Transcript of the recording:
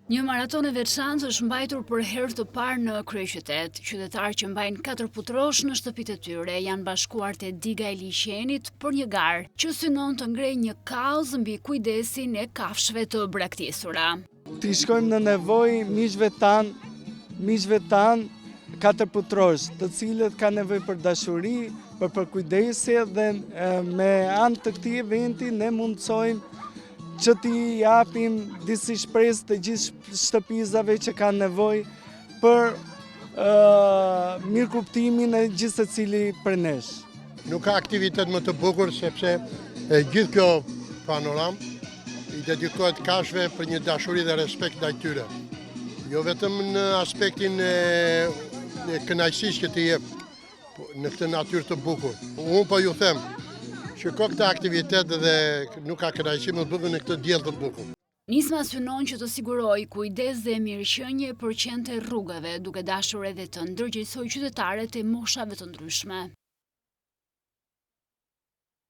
Një maraton e veçantë është mbajtur për herë të parë në kryeqytet. Qytetarë që mbajnë 4 putrosh në shtëpitë e tyre janë bashkuar te diga e liqenit për një garë që synon të ngrejë një kaos mbi kujdesin e kafshëve të braktisura. Ti shkojmë në nevojë miqve tanë 4 putrosh, të cilët kanë nevojë për dashuri, për përkujdesje dhe me anë të këtij eventi ne mundsojmë që t'i japim disi shpresë të gjithë shtëpizave që kanë nevojë për mirëkuptimin e gjithë secili prej nesh. Nuk ka aktivitet më të bukur sepse gjithë kjo panoram i dedikohet kafshëve për një dashuri dhe respekt ndaj tyre. Jo vetëm në aspektin e kënaqësisë që t'i jep në këtë natyrë të bukur. Unë po ju them, shiko këtë aktivitet dhe nuk ka kënaqësi më të bukur në këtë diell të bukur. Nisma synon që të sigurojë kujdes dhe mirëqenie për qendë e rrugave, duke dashur edhe të ndërgjegjësojë qytetarët e moshave të ndryshme.